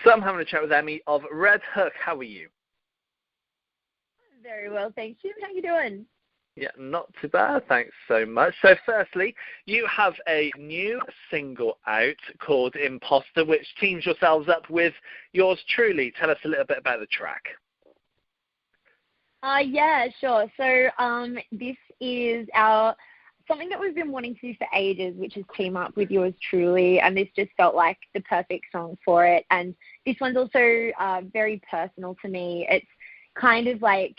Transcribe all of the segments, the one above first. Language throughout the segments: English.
So I'm having a chat with Emmy of RedHook. How are you? Very well, thank you. How you doing? Yeah, not too bad. Thanks so much. So firstly, you have a new single out called Imposter, which teams yourselves up with yours truly. Tell us a little bit about the track. Yeah, sure. So this is something that we've been wanting to do for ages, which is team up with yours truly, and this just felt like the perfect song for it. And this one's also very personal to me. It's kind of like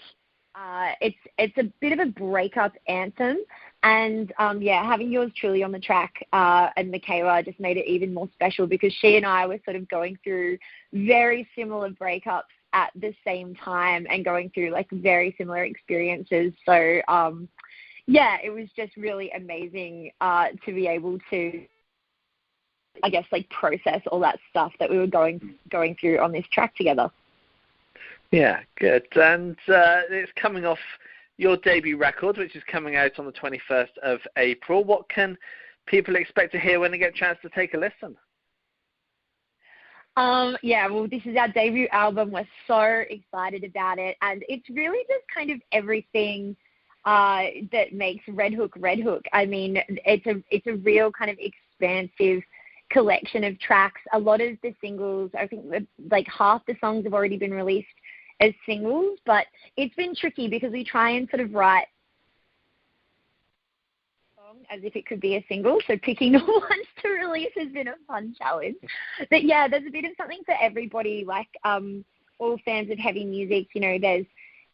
it's a bit of a breakup anthem, and having yours truly on the track and Michaela just made it even more special because she and I were sort of going through very similar breakups at the same time and going through like very similar experiences. So it was just really amazing to be able to, I guess, like process all that stuff that we were going through on this track together. Yeah, good. And it's coming off your debut record, which is coming out on the 21st of April. What can people expect to hear when they get a chance to take a listen? Well, this is our debut album. We're so excited about it. And it's really just kind of everything that makes RedHook. I mean, it's a real kind of expansive collection of tracks. A lot of the singles, I think like half the songs have already been released as singles, but it's been tricky because we try and sort of write as if it could be a single, so picking the ones to release has been a fun challenge. But yeah, there's a bit of something for everybody, like all fans of heavy music, you know,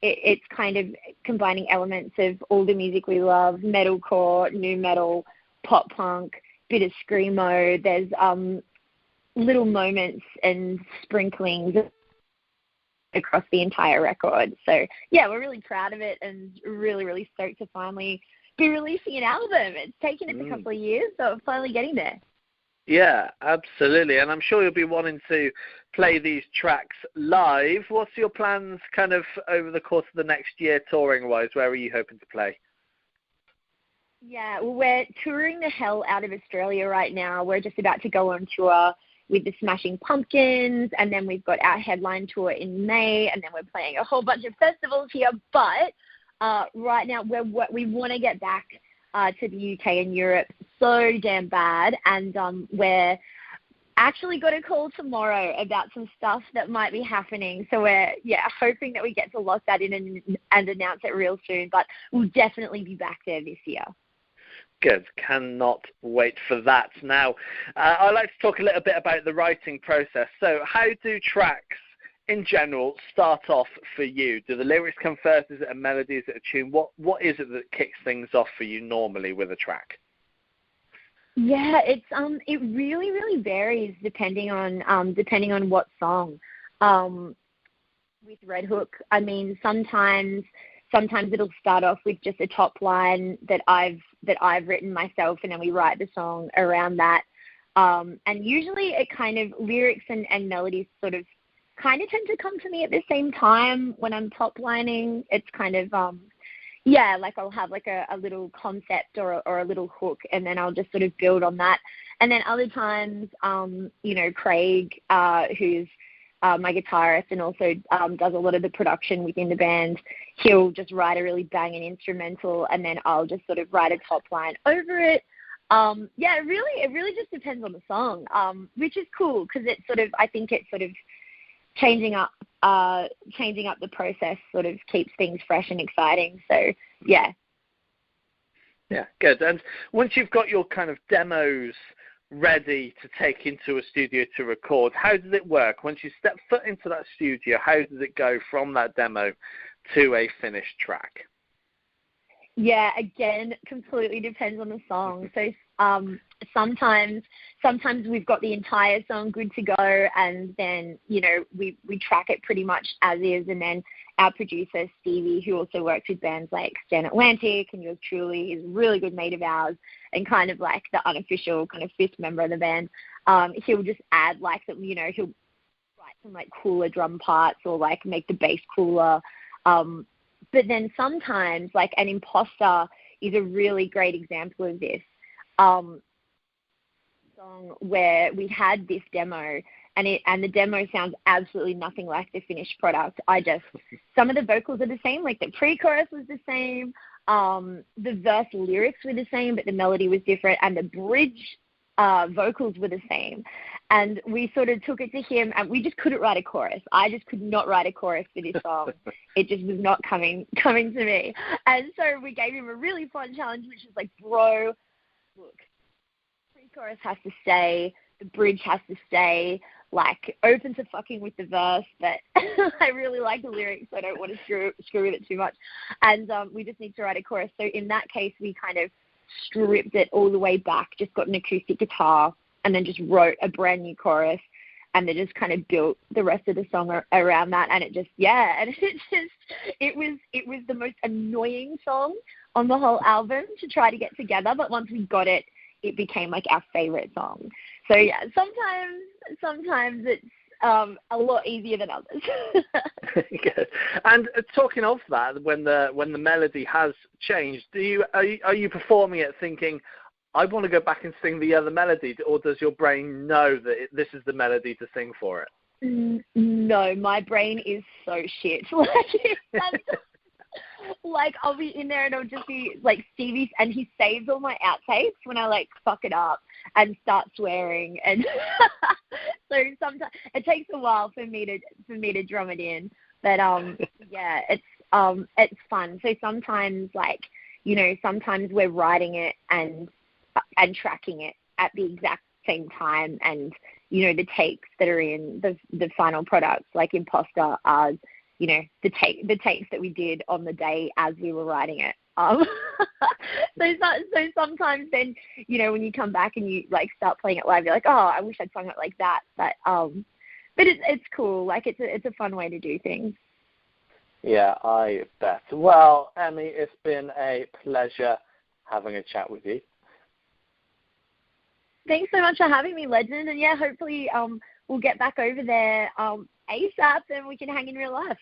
it's kind of combining elements of all the music we love, metalcore, new metal, pop punk, bit of screamo. There's little moments and sprinklings across the entire record. So yeah, we're really proud of it and really, really stoked to finally be releasing an album. It's taken us a couple of years, so we're finally getting there. Yeah, absolutely. And I'm sure you'll be wanting to play these tracks live. What's your plans kind of over the course of the next year touring-wise? Where are you hoping to play? Yeah, well, we're touring the hell out of Australia right now. We're just about to go on tour with the Smashing Pumpkins, and then we've got our headline tour in May, and then we're playing a whole bunch of festivals here. But right now, we want to get back to the UK and Europe so damn bad, and we're actually got a call tomorrow about some stuff that might be happening. So we're hoping that we get to lock that in and announce it real soon. But we'll definitely be back there this year. Good. Cannot wait for that. Now, I'd like to talk a little bit about the writing process. So how do tracks in general start off for you? Do the lyrics come first? Is it a melody? Is it a tune? What is it that kicks things off for you normally with a track? Yeah, it really, really varies depending on what song. With RedHook, I mean, sometimes it'll start off with just a top line that I've written myself, and then we write the song around that. And usually it kind of lyrics and melodies sort of kind of tend to come to me at the same time when I'm top lining. It's kind of like I'll have like a little concept or a little hook, and then I'll just sort of build on that. And then other times, Craig, who's my guitarist and also does a lot of the production within the band, he'll just write a really banging instrumental, and then I'll just sort of write a top line over it. It really just depends on the song, which is cool because I think it's sort of changing up the process sort of keeps things fresh and exciting. So yeah. Yeah, good. And once you've got your kind of demos ready to take into a studio to record, how does it work? Once you step foot into that studio, how does it go from that demo to a finished track? Yeah, again, completely depends on the song. So sometimes we've got the entire song good to go, and then, we track it pretty much as is, and then our producer, Stevie, who also works with bands like Stan Atlantic and Yours Truly, is a really good mate of ours and kind of like the unofficial kind of fifth member of the band. He'll just add like he'll write some like cooler drum parts or like make the bass cooler. But then sometimes, like an Imposter is a really great example of this. song where we had this demo and the demo sounds absolutely nothing like the finished product. Some of the vocals are the same, like the pre-chorus was the same, the verse lyrics were the same, but the melody was different, and the bridge vocals were the same. And we sort of took it to him, and we just couldn't write a chorus. I just could not write a chorus for this song. It just was not coming to me. And so we gave him a really fun challenge, which was like, bro, look, pre-chorus has to stay, the bridge has to stay, like, open to fucking with the verse, but I really like the lyrics, so I don't want to screw with it too much. And we just need to write a chorus. So in that case, we kind of stripped it all the way back, just got an acoustic guitar, and then just wrote a brand new chorus, and then just kind of built the rest of the song around that. And it was the most annoying song on the whole album to try to get together, but once we got it, it became like our favorite song. So yeah, sometimes it's a lot easier than others. Good. And talking of that, when the melody has changed, are you performing it thinking, I want to go back and sing the other melody, or does your brain know that this is the melody to sing for it? No, my brain is so shit. Like I'll be in there and I'll just be like Stevie, and he saves all my outtakes when I like fuck it up and start swearing, and so sometimes it takes a while for me to drum it in, but yeah, it's fun. So sometimes, like, you know, sometimes we're writing it and tracking it at the exact same time, and you know, the takes that are in the final products, like Imposter, are, you know, the takes that we did on the day as we were writing it. So sometimes then, you know, when you come back and you like start playing it live, you're like, oh, I wish I'd sung it like that. But it's cool. Like it's a fun way to do things. Yeah, I bet. Well, Emmy, it's been a pleasure having a chat with you. Thanks so much for having me, Legend. And yeah, hopefully we'll get back over there ASAP and we can hang in real life.